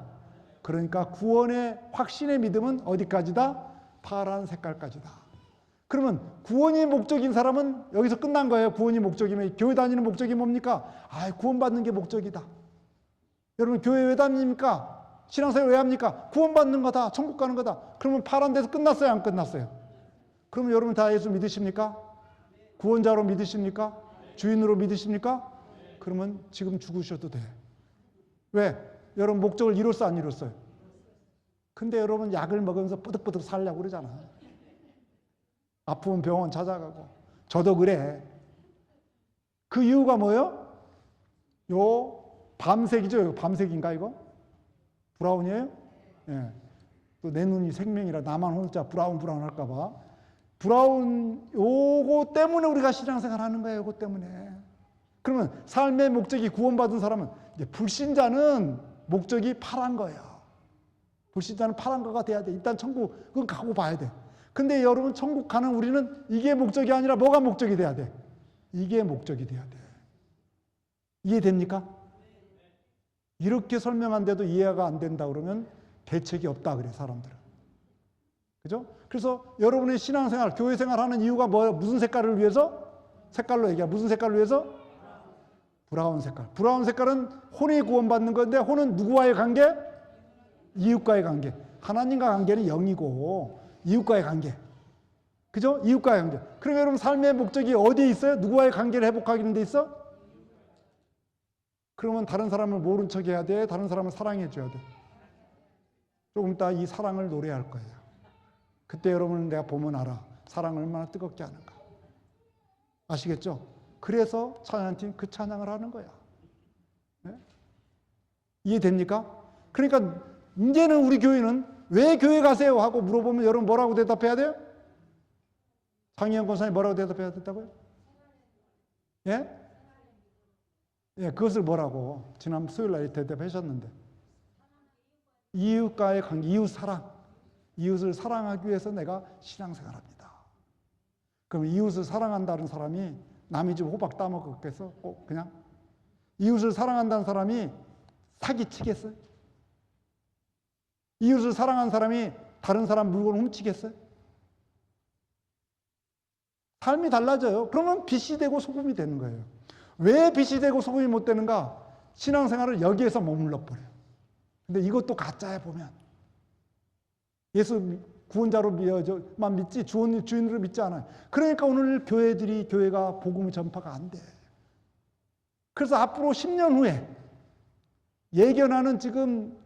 그러니까 구원의 확신의 믿음은 어디까지다? 파란 색깔까지다. 그러면 구원이 목적인 사람은 여기서 끝난 거예요. 구원이 목적이면 교회 다니는 목적이 뭡니까? 구원받는 게 목적이다. 여러분 교회 왜 다닙니까? 신앙생활 왜 합니까? 구원받는 거다. 천국 가는 거다. 그러면 파란 데서 끝났어요? 안 끝났어요? 그러면 여러분 다 예수 믿으십니까? 구원자로 믿으십니까? 주인으로 믿으십니까? 그러면 지금 죽으셔도 돼. 왜? 여러분 목적을 이뤘어 안 이뤘어요? 근데 여러분 약을 먹으면서 뿌득뿌득 살려고 그러잖아. 아프면 병원 찾아가고. 저도 그래. 그 이유가 뭐예요? 요 밤색이죠? 밤색인가 이거? 브라운이에요? 예. 또 내 눈이 생명이라 나만 혼자 브라운 할까 봐. 브라운 요거 때문에 우리가 신앙생활 하는 거예요. 요거 때문에. 그러면 삶의 목적이 구원받은 사람은 이제 불신자는 목적이 파란 거예요. 불신자는 파란 거가 돼야 돼. 일단 천국은 가고 봐야 돼. 근데 여러분 천국 가는 우리는 이게 목적이 아니라 뭐가 목적이 돼야 돼? 이게 목적이 돼야 돼. 이해됩니까? 이렇게 설명한데도 이해가 안 된다 그러면 대책이 없다 그래 사람들은. 그죠? 그래서 여러분의 신앙생활, 교회생활 하는 이유가 뭐예요? 무슨 색깔을 위해서? 색깔로 얘기해. 무슨 색깔을 위해서? 브라운 색깔. 브라운 색깔은 혼이 구원받는 건데 혼은 누구와의 관계? 이웃과의 관계. 하나님과 관계는 영이고 이웃과의 관계. 그죠? 이웃과의 관계. 그럼 여러분 삶의 목적이 어디에 있어요? 누구와의 관계를 회복하는 데 있어? 그러면 다른 사람을 모른 척 해야 돼? 다른 사람을 사랑해 줘야 돼? 조금 이따 이 사랑을 노래할 거예요. 그때 여러분은 내가 보면 알아. 사랑을 얼마나 뜨겁게 하는가. 아시겠죠? 그래서 찬양팀 그 찬양을 하는 거야. 네? 이해됩니까? 그러니까 이제는 우리 교회는 왜 교회 가세요? 하고 물어보면 여러분 뭐라고 대답해야 돼요? 장희영 권사님 뭐라고 대답해야 된다고요? 예? 예, 그것을 뭐라고 지난 수요일 날 대답하셨는데 이웃과의 관계, 이웃 사랑, 이웃을 사랑하기 위해서 내가 신앙생활합니다. 그럼 이웃을 사랑한다는 사람이 남의 집 호박 따먹겠어? 꼭 그냥 이웃을 사랑한다는 사람이 사기치겠어요? 이웃을 사랑하는 사람이 다른 사람 물건을 훔치겠어요? 삶이 달라져요. 그러면 빛이 되고 소금이 되는 거예요. 왜 빛이 되고 소금이 못 되는가? 신앙생활을 여기에서 머물러 버려요. 근데 이것도 가짜야 보면. 예수 구원자로만 믿지 주인으로 믿지 않아요. 그러니까 오늘 교회가 복음의 전파가 안 돼. 그래서 앞으로 10년 후에 예견하는 지금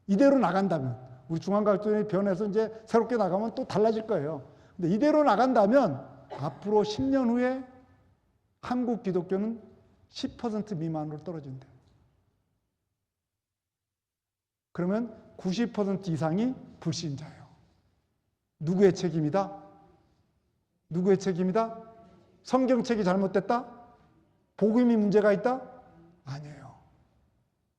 이대로 나간다면 우리 중앙갈등이 변해서 이제 새롭게 나가면 또 달라질 거예요. 근데 이대로 나간다면 앞으로 10년 후에 한국 기독교는 10% 미만으로 떨어진대요. 그러면 90% 이상이 불신자예요. 누구의 책임이다? 누구의 책임이다? 성경책이 잘못됐다? 복음이 문제가 있다? 아니에요.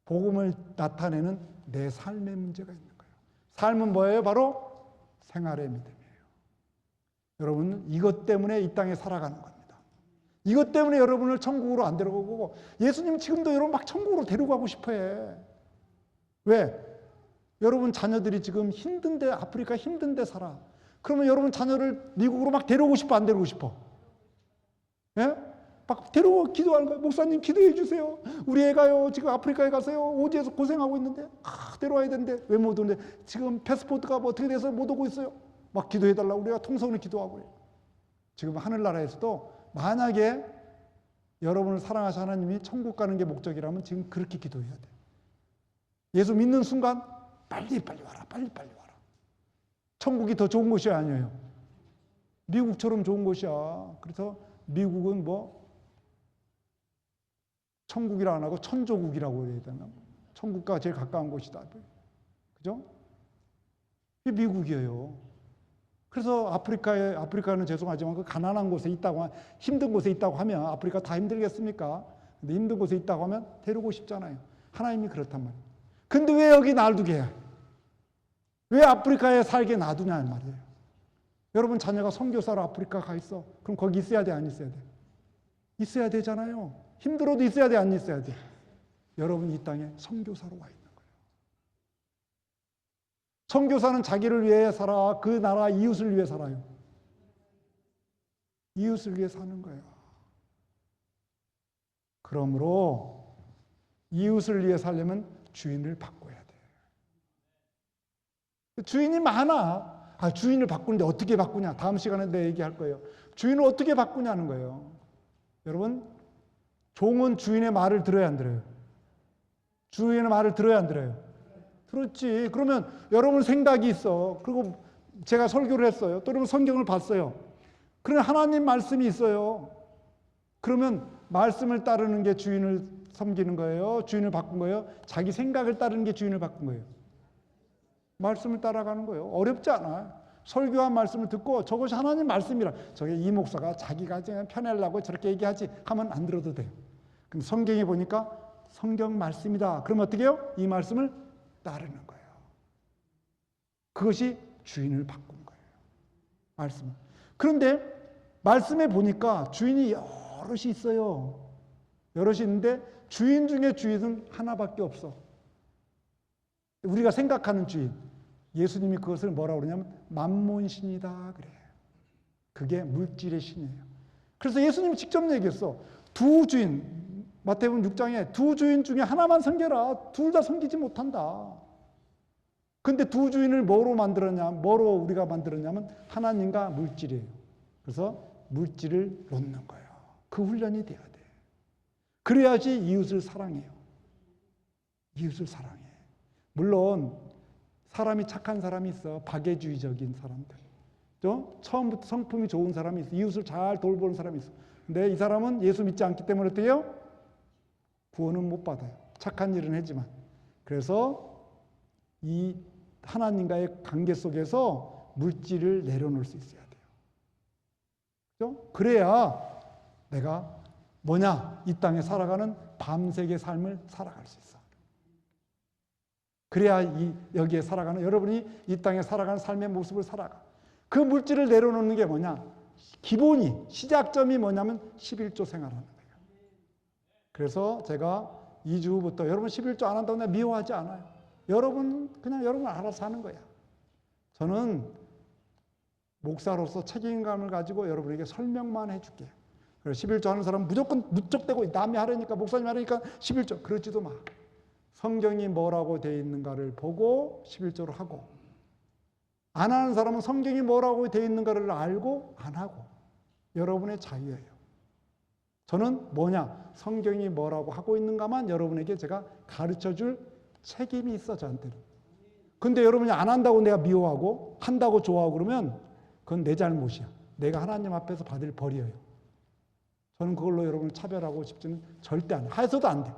복음을 나타내는 내 삶의 문제가 있는 거예요. 삶은 뭐예요? 바로 생활의 믿음이에요. 여러분 이것 때문에 이 땅에 살아가는 겁니다. 이것 때문에 여러분을 천국으로 안 데려가고 예수님 지금도 여러분 막 천국으로 데려가고 싶어해. 왜? 여러분 자녀들이 지금 힘든데 아프리카 힘든데 살아. 그러면 여러분 자녀를 미국으로 막 데려오고 싶어 안 데려오고 싶어? 예? 막 데려오고 기도하는 거예요. 목사님 기도해 주세요. 우리 애가요 지금 아프리카에 가서요 오지에서 고생하고 있는데 데려와야 되는데 왜 못 오는데 지금 패스포트가 뭐 어떻게 돼서 못 오고 있어요. 막 기도해 달라고 우리가 통성으로 기도하고 그래요. 지금 하늘나라에서도 만약에 여러분을 사랑하신 하나님이 천국 가는 게 목적이라면 지금 그렇게 기도해야 돼. 예수 믿는 순간 빨리 와라. 빨리 와라. 천국이 더 좋은 곳이 아니에요. 미국처럼 좋은 곳이야. 그래서 미국은 뭐 천국이라 안 하고 천조국이라고 해야 되나? 천국과 제일 가까운 곳이다. 그죠? 이게 미국이에요. 그래서 아프리카는 죄송하지만 그 가난한 곳에 있다고, 힘든 곳에 있다고 하면 아프리카 다 힘들겠습니까? 근데 힘든 곳에 있다고 하면 데리고 싶잖아요. 하나님이 그렇단 말이에요. 근데 왜 여기 놔두게 해? 왜 아프리카에 살게 놔두냐 말이에요. 여러분 자녀가 선교사로 아프리카 가 있어. 그럼 거기 있어야 돼, 안 있어야 돼? 있어야 되잖아요. 힘들어도 있어야 돼, 안 있어야 돼? 여러분 이 땅에 선교사로 와 있는 거예요. 선교사는 자기를 위해 살아. 그 나라 이웃을 위해 살아요. 이웃을 위해 사는 거예요. 그러므로 이웃을 위해 살려면 주인을 바꿔야 돼. 주인이 많아. 주인을 바꾸는데 어떻게 바꾸냐? 다음 시간에 내가 얘기할 거예요. 주인을 어떻게 바꾸냐는 거예요. 여러분, 종은 주인의 말을 들어야 안 들어요? 주의 말을 들어야 안 들어요? 들었지. 그러면 여러분 생각이 있어. 그리고 제가 설교를 했어요. 또 여러분 성경을 봤어요. 그러면 하나님 말씀이 있어요. 그러면 말씀을 따르는 게 주인을 섬기는 거예요? 주인을 바꾼 거예요? 자기 생각을 따르는 게 주인을 바꾼 거예요? 말씀을 따라가는 거예요. 어렵지 않아요. 설교한 말씀을 듣고 저것이 하나님 말씀이라, 저게 이 목사가 자기가 편하려고 저렇게 얘기하지 하면 안 들어도 돼요. 근데 성경에 보니까 성경 말씀이다. 그럼 어떻게 해요? 이 말씀을 따르는 거예요. 그것이 주인을 바꾼 거예요. 말씀. 그런데 말씀에 보니까 주인이 여럿이 있어요. 여럿이 있는데 주인 중에 주인은 하나밖에 없어. 우리가 생각하는 주인. 예수님이 그것을 뭐라고 그러냐면 만몬신이다 그래요. 그게 물질의 신이에요. 그래서 예수님이 직접 얘기했어. 두 주인, 마태복음 6장에 두 주인 중에 하나만 섬겨라. 둘 다 섬기지 못한다. 근데 두 주인을 뭐로 우리가 만들었냐면 하나님과 물질이에요. 그래서 물질을 놓는 거예요. 그 훈련이 돼야 돼. 그래야지 이웃을 사랑해요. 이웃을 사랑해. 물론 사람이 착한 사람이 있어. 박애주의적인 사람들. 또 처음부터 성품이 좋은 사람이 있어. 이웃을 잘 돌보는 사람이 있어. 근데 이 사람은 예수 믿지 않기 때문에 어떻게 해요? 구원은 못 받아요. 착한 일은 하지만. 그래서 이 하나님과의 관계 속에서 물질을 내려놓을 수 있어야 돼요. 그렇죠? 그래야 내가 이 땅에 살아가는 밤새의 삶을 살아갈 수 있어. 그래야 여기에 살아가는, 여러분이 이 땅에 살아가는 삶의 모습을 살아가. 그 물질을 내려놓는 게 기본이, 시작점이 뭐냐면 11조 생활하는 거예요. 그래서 제가 2주 후부터 여러분 11조 안 한다고 내가 미워하지 않아요. 여러분 알아서 하는 거야. 저는 목사로서 책임감을 가지고 여러분에게 설명만 해줄게요. 그래서 11조 하는 사람은 무조건 무턱대고 남이 하려니까, 목사님 하려니까 11조. 그러지도 마. 성경이 뭐라고 되어 있는가를 보고 11조를 하고, 안 하는 사람은 성경이 뭐라고 되어 있는가를 알고 안 하고, 여러분의 자유예요. 저는 성경이 뭐라고 하고 있는가만 여러분에게 제가 가르쳐줄 책임이 있어, 저한테는. 근데 여러분이 안 한다고 내가 미워하고 한다고 좋아하고 그러면 그건 내 잘못이야. 내가 하나님 앞에서 받을 벌이에요. 저는 그걸로 여러분을 차별하고 싶지는 절대 안 해요. 해서도 안 돼.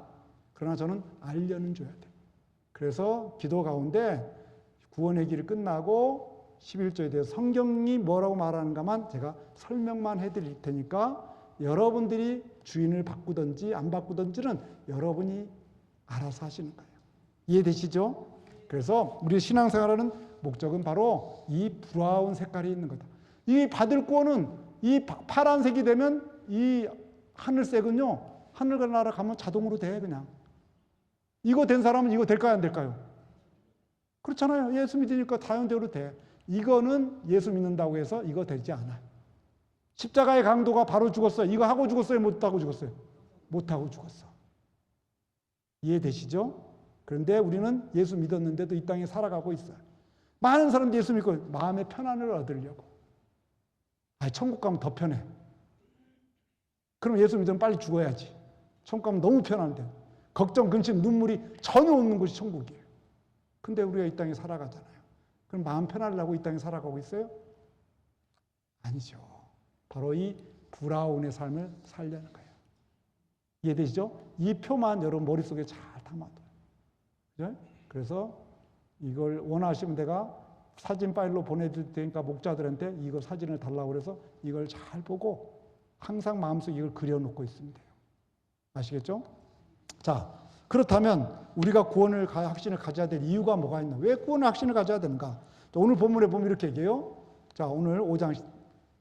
그러나 저는 알려는 줘야 돼. 그래서 기도 가운데 구원의 길이 끝나고 11조에 대해서 성경이 뭐라고 말하는가만 제가 설명만 해드릴 테니까, 여러분들이 주인을 바꾸든지 안 바꾸든지는 여러분이 알아서 하시는 거예요. 이해되시죠? 그래서 우리 신앙생활하는 목적은 바로 이 브라운 색깔이 있는 거다. 이 받을 구원은 이 파란색이 되면 이 하늘색은요, 하늘나라 가면 자동으로 돼. 그냥 이거 된 사람은 이거 될까요, 안 될까요? 그렇잖아요. 예수 믿으니까 자연대로 돼. 이거는 예수 믿는다고 해서 이거 되지 않아요. 십자가의 강도가 바로 죽었어요. 이거 하고 죽었어요, 못하고 죽었어요? 못하고 죽었어. 이해되시죠? 그런데 우리는 예수 믿었는데도 이 땅에 살아가고 있어요. 많은 사람들이 예수 믿고 마음의 편안을 얻으려고. 천국 가면 더 편해. 그럼 예수 믿으면 빨리 죽어야지. 천국 가면 너무 편한데. 걱정, 근심, 눈물이 전혀 없는 곳이 천국이에요. 근데 우리가 이 땅에 살아가잖아요. 그럼 마음 편하려고 이 땅에 살아가고 있어요? 아니죠. 바로 이 브라운의 삶을 살려는 거예요. 이해되시죠? 이 표만 여러분 머릿속에 잘 담아둬요. 그래서 이걸 원하시면 내가 사진 파일로 보내줄 테니까 목자들한테 이거 사진을 달라고 그래서 이걸 잘 보고 항상 마음속에 이걸 그려놓고 있으면 돼요. 아시겠죠? 자, 그렇다면 우리가 구원을 확신을 가져야 될 이유가 뭐가 있나? 왜 구원의 확신을 가져야 되는가? 오늘 본문에 보면 이렇게 얘기해요. 자, 오늘 5장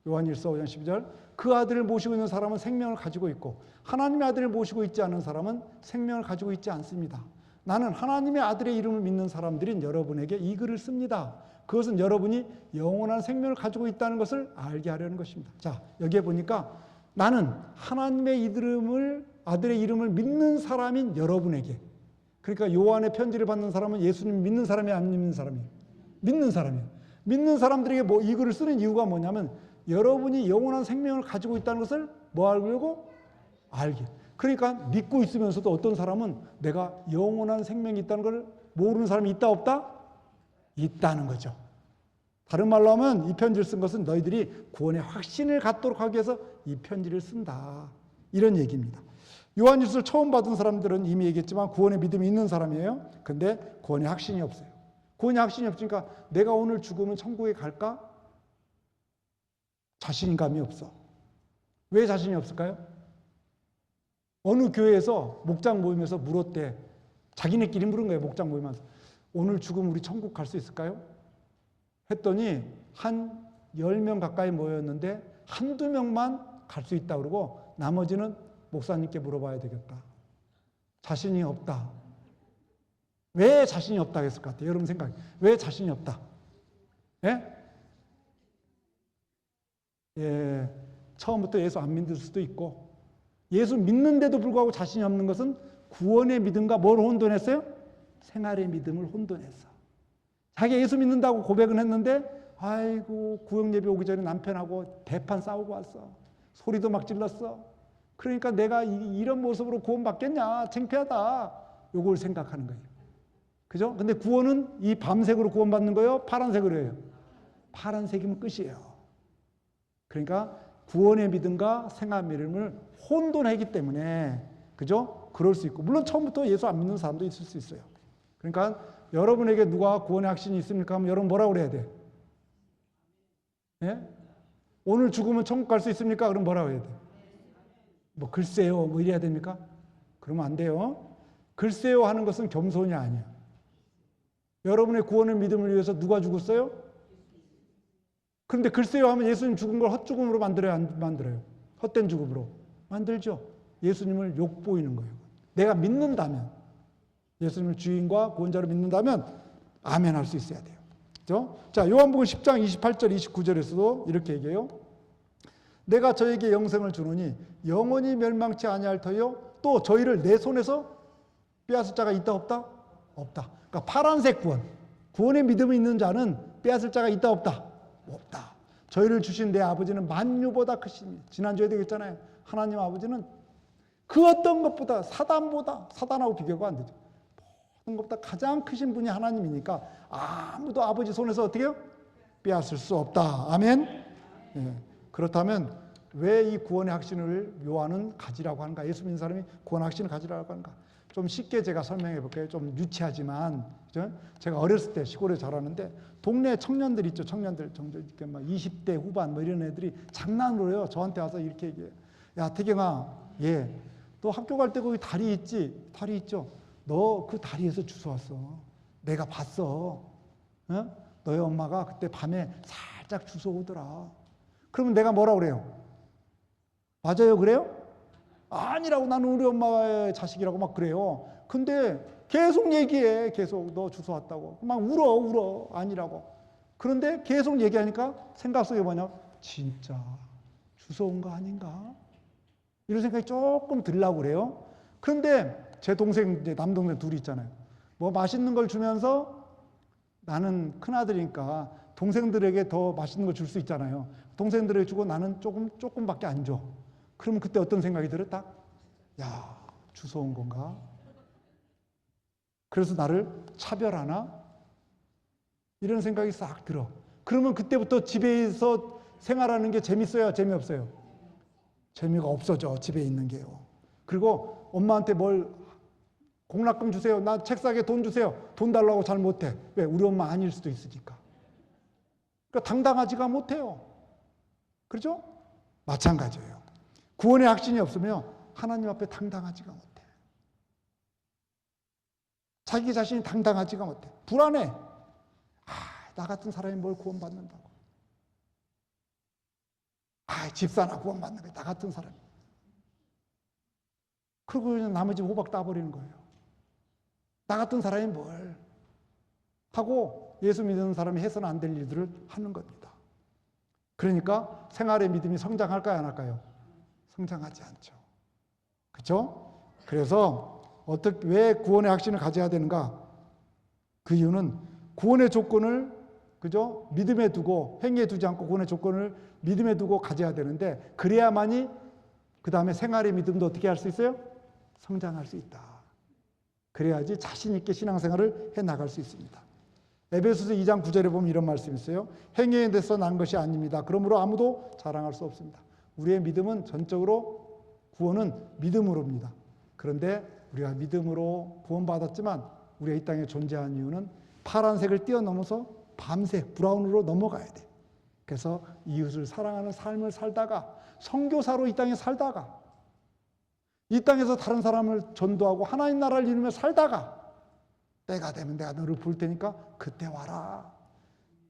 요한일서 5장 12절, 그 아들을 모시고 있는 사람은 생명을 가지고 있고 하나님의 아들을 모시고 있지 않은 사람은 생명을 가지고 있지 않습니다. 나는 하나님의 아들의 이름을 믿는 사람들인 여러분에게 이 글을 씁니다. 그것은 여러분이 영원한 생명을 가지고 있다는 것을 알게 하려는 것입니다. 자, 여기에 보니까 나는 하나님의 아들의 이름을 믿는 사람인 여러분에게, 그러니까 요한의 편지를 받는 사람은 예수님 믿는 사람이 안 믿는 사람이에요? 믿는 사람이에요. 믿는 사람들에게 이 글을 쓰는 이유가 뭐냐면 여러분이 영원한 생명을 가지고 있다는 것을 뭐 하려고? 알게. 그러니까 믿고 있으면서도 어떤 사람은 내가 영원한 생명이 있다는 걸 모르는 사람이 있다 없다? 있다는 거죠. 다른 말로 하면 이 편지를 쓴 것은 너희들이 구원의 확신을 갖도록 하기 위해서 이 편지를 쓴다. 이런 얘기입니다. 요한일서를 처음 받은 사람들은 이미 얘기했지만 구원의 믿음이 있는 사람이에요. 근데 구원의 확신이 없어요. 구원의 확신이 없으니까 내가 오늘 죽으면 천국에 갈까? 자신감이 없어. 왜 자신이 없을까요? 어느 교회에서 목장 모임에서 물었대. 자기네끼리 물은 거예요. 목장 모임에서. 오늘 죽으면 우리 천국 갈 수 있을까요? 했더니 한 10명 가까이 모였는데 한두 명만 갈 수 있다 그러고 나머지는 목사님께 물어봐야 되겠다. 자신이 없다. 왜 자신이 없다 했을 것 같아요? 여러분 생각해. 왜 자신이 없다? 예? 예, 처음부터 예수 안 믿을 수도 있고 예수 믿는데도 불구하고 자신이 없는 것은 구원의 믿음과 뭘 혼돈했어요? 생활의 믿음을 혼돈했어. 자기가 예수 믿는다고 고백은 했는데 아이고 구역 예배 오기 전에 남편하고 대판 싸우고 왔어. 소리도 막 질렀어. 그러니까 내가 이런 모습으로 구원 받겠냐? 창피하다. 요걸 생각하는 거예요. 그죠? 근데 구원은 이 밤색으로 구원 받는 거예요? 파란색으로 해요? 파란색이면 끝이에요. 그러니까 구원의 믿음과 생활 믿음을 혼돈하기 때문에 그죠? 그럴 수 있고 물론 처음부터 예수 안 믿는 사람도 있을 수 있어요. 그러니까 여러분에게 누가 구원의 확신이 있습니까? 하면 여러분 뭐라고 그래야 돼? 예? 오늘 죽으면 천국 갈 수 있습니까? 그럼 뭐라고 해야 돼? 뭐 글쎄요 뭐 이래야 됩니까? 그러면 안 돼요. 글쎄요 하는 것은 겸손이 아니에요. 여러분의 구원의 믿음을 위해서 누가 죽었어요? 그런데 글쎄요 하면 예수님 죽은 걸 헛죽음으로 만들어요? 안 만들어요? 헛된 죽음으로 만들죠. 예수님을 욕보이는 거예요. 내가 믿는다면 예수님을 주인과 구원자로 믿는다면 아멘 할 수 있어야 돼요. 그렇죠? 자, 요한복음 10장 28절 29절에서도 이렇게 얘기해요. 내가 저에게 영생을 주노니 영원히 멸망치 아니할 터요 또 저희를 내 손에서 빼앗을 자가 있다 없다? 없다. 그러니까 파란색 구원. 구원의 믿음이 있는 자는 빼앗을 자가 있다 없다? 없다. 저희를 주신 내 아버지는 만유보다 크시니 지난주에도 얘기했잖아요. 하나님 아버지는 그 어떤 것보다 사단하고 비교가 안 되죠. 모든 것보다 가장 크신 분이 하나님이니까 아무도 아버지 손에서 어떻게 해요? 빼앗을 수 없다. 아멘. 예. 그렇다면 왜 이 구원의 확신을 요한은 가지라고 하는가? 예수 믿는 사람이 구원의 확신을 가지라고 하는가? 좀 쉽게 제가 설명해 볼게요. 좀 유치하지만 그죠? 제가 어렸을 때 시골에 자라는데 동네 청년들 있죠. 청년들 정도 이렇게 막 20대 후반 뭐 이런 애들이 장난으로 해요. 저한테 와서 이렇게 얘기해요. 야 태경아, 예, 너 학교 갈 때 거기 다리 있지? 다리 있죠? 너 그 다리에서 주워왔어. 내가 봤어. 어? 너희 엄마가 그때 밤에 살짝 주워오더라. 그러면 내가 뭐라 그래요? 맞아요, 그래요? 아니라고, 나는 우리 엄마의 자식이라고 막 그래요. 근데 계속 얘기해. 계속 너 주워왔다고. 막 울어. 아니라고. 그런데 계속 얘기하니까 생각 속에 뭐냐? 진짜 주워온 거 아닌가? 이런 생각이 조금 들려고 그래요. 그런데 제 동생, 이제 남동생 둘이 있잖아요. 뭐 맛있는 걸 주면서 나는 큰아들이니까 동생들에게 더 맛있는 거 줄 수 있잖아요. 동생들에게 주고 나는 조금밖에 안 줘. 그러면 그때 어떤 생각이 들었다? 야, 주워온 건가? 그래서 나를 차별하나? 이런 생각이 싹 들어. 그러면 그때부터 집에서 생활하는 게 재밌어요? 재미없어요? 재미가 없어져, 집에 있는 게요. 그리고 엄마한테 뭘 공락금 주세요. 나 책 사게 돈 주세요. 돈 달라고 잘 못해. 왜? 우리 엄마 아닐 수도 있으니까. 그러니까 당당하지가 못해요. 그렇죠? 마찬가지예요. 구원의 확신이 없으면 하나님 앞에 당당하지가 못해. 자기 자신이 당당하지가 못해. 불안해. 나 같은 사람이 뭘 구원받는다고. 집사나 구원받는 거야. 나 같은 사람이. 그리고 그냥 나머지 호박 따버리는 거예요. 나 같은 사람이 뭘 하고 예수 믿는 사람이 해서는 안 될 일들을 하는 겁니다. 그러니까 생활의 믿음이 성장할까요? 안 할까요? 성장하지 않죠. 그렇죠? 그래서 왜 구원의 확신을 가져야 되는가? 그 이유는 구원의 조건을 그죠? 믿음에 두고 행위에 두지 않고 구원의 조건을 믿음에 두고 가져야 되는데 그래야만이 그 다음에 생활의 믿음도 어떻게 할 수 있어요? 성장할 수 있다. 그래야지 자신 있게 신앙생활을 해나갈 수 있습니다. 에베소서 2장 9절에 보면 이런 말씀이 있어요. 행위에 대해서 난 것이 아닙니다. 그러므로 아무도 자랑할 수 없습니다. 우리의 믿음은 전적으로 구원은 믿음으로입니다. 그런데 우리가 믿음으로 구원받았지만 우리가 이 땅에 존재한 이유는 파란색을 뛰어넘어서 밤색, 브라운으로 넘어가야 돼. 그래서 이웃을 사랑하는 삶을 살다가 선교사로 이 땅에 살다가 이 땅에서 다른 사람을 전도하고 하나님 나라를 이루며 살다가 때가 되면 내가 너를 부를 테니까 그때 와라.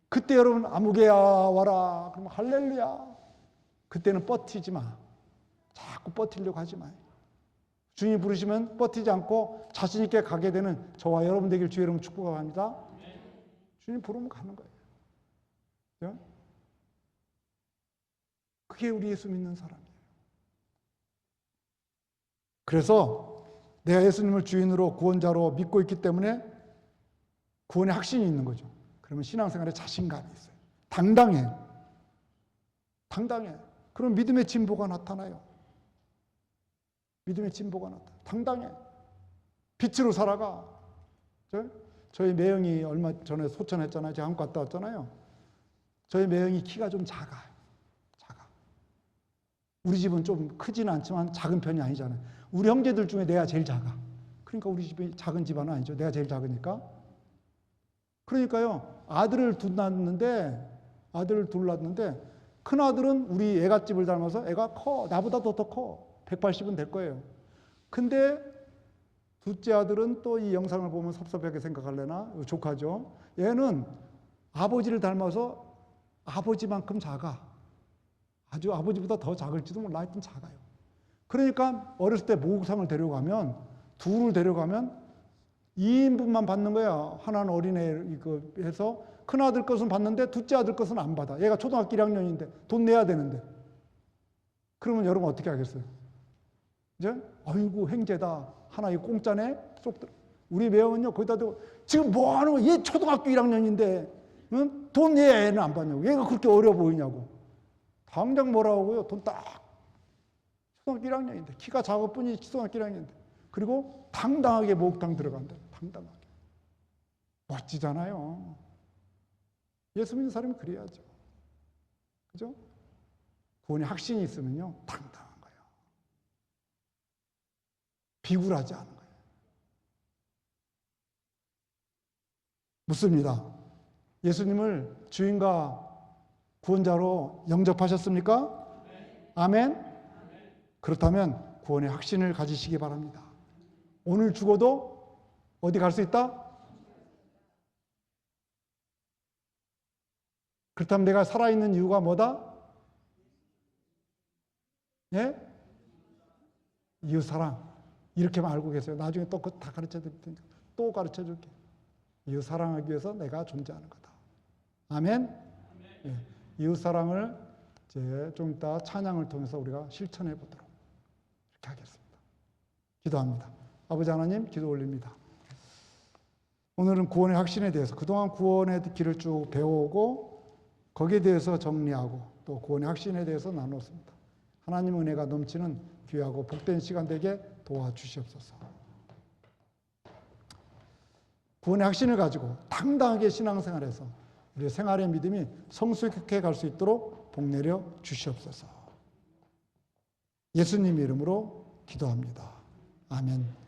그때 여러분 아무개야 와라. 그러면 할렐루야. 그때는 버티지 마. 자꾸 버티려고 하지 마요. 주님이 부르시면 버티지 않고 자신 있게 가게 되는 저와 여러분 되길 주의 이름으로 축복합니다. 주님 부르면 가는 거예요. 그게 우리 예수 믿는 사람이에요. 그래서 내가 예수님을 주인으로 구원자로 믿고 있기 때문에 구원의 확신이 있는 거죠. 그러면 신앙생활에 자신감이 있어요. 당당해요. 당당해. 그럼 믿음의 진보가 나타나요. 믿음의 진보가 나타나. 당당해. 빛으로 살아가. 저희 매형이 얼마 전에 소천했잖아요. 제가 한국 갔다 왔잖아요. 저희 매형이 키가 좀 작아요. 작아. 우리 집은 좀 크지는 않지만 작은 편이 아니잖아요. 우리 형제들 중에 내가 제일 작아. 그러니까 우리 집이 작은 집안은 아니죠. 내가 제일 작으니까. 그러니까요. 아들을 둘 낳았는데 큰 아들은 우리 애갓집을 닮아서 애가 커. 나보다도 더 커. 180은 될 거예요. 근데 둘째 아들은 또 이 영상을 보면 섭섭하게 생각할래나? 조카죠. 얘는 아버지를 닮아서 아버지만큼 작아. 아주 아버지보다 더 작을지도 몰라. 하여튼 작아요. 그러니까 어렸을 때 목욕탕을 데려가면 둘을 데려가면 2인분만 받는 거야. 하나는 어린애 이거 해서 큰 아들 것은 받는데 둘째 아들 것은 안 받아. 얘가 초등학교 1학년인데 돈 내야 되는데. 그러면 여러분 어떻게 하겠어요? 이제 아이고 행제다. 하나 이거 공짜네. 쏙 들어. 우리 매형은요 거기다 대고 지금 뭐 하는 거야? 얘 초등학교 1학년인데 응? 돈 얘 애는 안 받냐고. 얘가 그렇게 어려 보이냐고. 당장 뭐라고 하고요. 돈 딱. 초등학교 1학년인데 키가 작을 뿐이지 초등학교 1학년인데. 그리고 당당하게 목욕탕 들어간다. 당당하게. 멋지잖아요. 예수 믿는 사람이 그래야죠. 그죠? 구원의 확신이 있으면요 당당한 거예요. 비굴하지 않은 거예요. 묻습니다. 예수님을 주인과 구원자로 영접하셨습니까? 아멘? 그렇다면 구원의 확신을 가지시기 바랍니다. 오늘 죽어도 어디 갈 수 있다? 그렇다면 내가 살아있는 이유가 뭐다? 예? 이웃사랑. 이렇게만 알고 계세요. 나중에 또 다 가르쳐 드릴 테니까 또 가르쳐 줄게. 이웃사랑하기 위해서 내가 존재하는 거다. 아멘? 예. 이웃사랑을 이제 좀 이따 찬양을 통해서 우리가 실천해 보도록 이렇게 하겠습니다. 기도합니다. 아버지 하나님 기도 올립니다. 오늘은 구원의 확신에 대해서 그동안 구원의 길을 쭉 배워오고 거기에 대해서 정리하고 또 구원의 확신에 대해서 나눴습니다. 하나님 은혜가 넘치는 귀하고 복된 시간 되게 도와주시옵소서. 구원의 확신을 가지고 당당하게 신앙생활해서 우리의 생활의 믿음이 성숙해 갈 수 있도록 복내려 주시옵소서. 예수님 이름으로 기도합니다. 아멘.